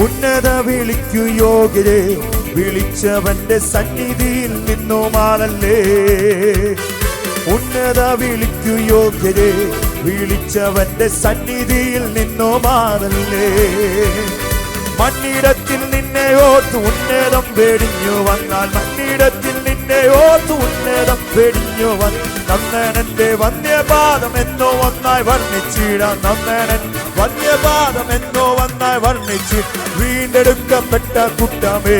ഉന്നത വിളിക്കു യോഗ്യരെ വിളിച്ചവന്റെ സന്നിധിയിൽ നിന്നു മാറല്ലേ. ഉന്നത വിളിക്കു യോഗ്യരെ വിളിച്ചവന്റെ സന്നിധിയിൽ നിന്നു മാറല്ലേ. മണ്ണിടത്തിൽ നിന്നെ ഓർത്തു ഉന്നതം വെടിഞ്ഞു വന്നാൽ, മണ്ണിടത്തിൽ നിന്നെ ഓർത്തു ഉന്നതം വെടിഞ്ഞു വന്നു. നന്ദനന്റെ വന്യപാദം എന്നോ ഒന്നായി വർണ്ണിച്ചിടാം, നന്ദനൻ വന്യപാദം എന്നോ ഒന്നായി വർണ്ണിച്ച്. വീണ്ടെടുക്കപ്പെട്ട കൂട്ടമേ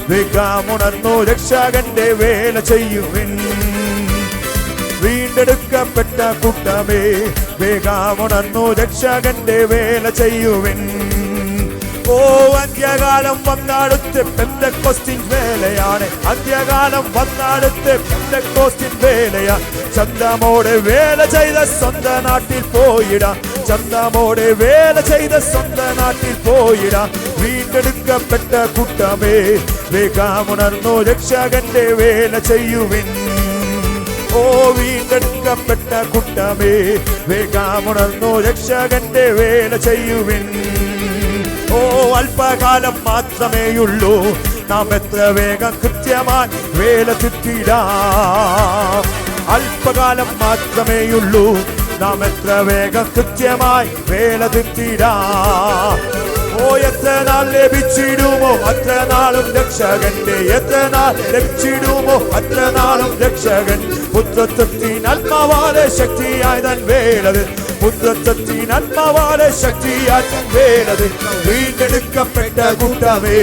വേഗമുണർന്നു രക്ഷകന്റെ വേല ചെയ്യുവിൻ. വീണ്ടെടുക്കപ്പെട്ട കൂട്ടമേ വേഗമുണർന്നു രക്ഷകന്റെ വേല ചെയ്യുവിൻ. ഓ അന്ത്യകാലം വന്നടുത്ത് പെന്തക്കോസ്റ്റിൻ വേലയാണ്, അന്ത്യകാലം വന്നടുത്ത് പെന്തക്കോസ്റ്റിൻ വേലയാണ്. ചന്തമോടെ വേല ചെയ്ത സ്വന്തം നാട്ടിൽ പോയിടാം, ചന്തമോടെ വേല ചെയ്ത സ്വന്തം നാട്ടിൽ പോയിടാം. വീണ്ടെടുക്കപ്പെട്ട കൂട്ടമേ വേഗമുണർന്നു രക്ഷകന്റെ വേല ചെയ്യുവിൻ. ഓ വീണ്ടെടുക്കപ്പെട്ട കൂട്ടമേ വേഗമുണർന്നു രക്ഷകന്റെ വേല ചെയ്യുവിൻ. ഓ അല്പകാലം മാത്രമേയുള്ളൂ, നാം എത്ര വേഗം കൃത്യമായി വേല ചുറ്റിടാം. അല്പകാലം മാത്രമേയുള്ളൂ, നാം എത്ര വേഗം കൃത്യമായി വേല ചുറ്റിടാം. ഓ എത്ര നാൾ ലഭിച്ചിടുമോ അത്ര നാളും രക്ഷകന്റെ, എത്ര നാൾ ലഭിച്ചിടുമോ അത്ര നാളും രക്ഷകൻ. പുത്രത്വത്തിൻ ആത്മാവാലെ ശക്തിയായി തൻ വേലത്, പുത്രത്വത്തിൻ ആത്മാവാലെ ശക്തിയായി തൻ വേലത്. വീണ്ടെടുക്കപ്പെട്ട കൂട്ടമേ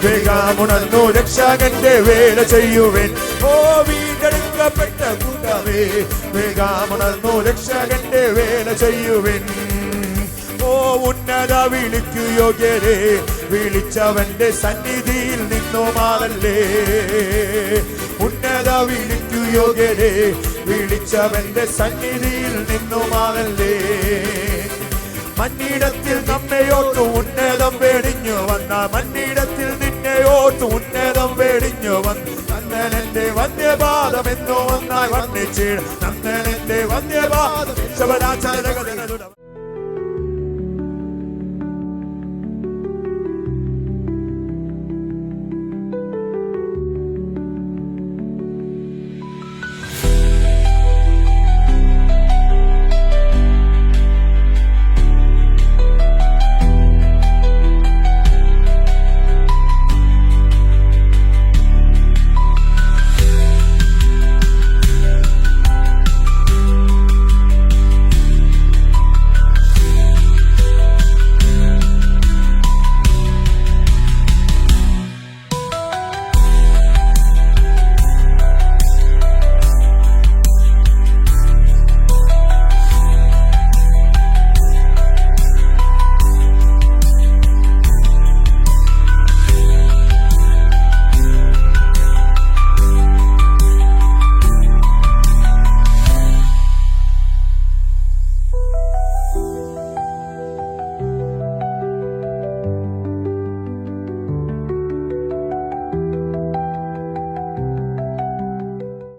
വേഗമുണർന്നു രക്ഷകന്റെ വേല ചെയ്യുവിൻ. ഓ വീണ്ടെടുക്കപ്പെട്ട കൂട്ടമേ വേഗമുണർന്നു രക്ഷകന്റെ വേല ചെയ്യുവിൻ. ഓ ഉന്നത വിളിക്കു യോഗ്യരെ വിളിച്ചവന്റെ സന്നിധിയിൽ നിന്നു മാറല്ലേ. ഉന്നത വിളിക്കു യോഗ്യരെ വിളിച്ചവന്റെ സന്നിധിയിൽ നിന്നു മാറല്ലേ. മണ്ണിടത്തിൽ നമ്മയോട്ട് ഉന്നതം വെടിഞ്ഞു വന്ന, മണ്ണിടത്തിൽ നിന്നെയോട്ട് ഉന്നതം വെടിഞ്ഞു വന്നു. നന്ദനന്റെ വന്യപാദം എന്നോ ഒന്നായി വർണ്ണിച്ചിട, നന്ദനന്റെ വന്യപാദം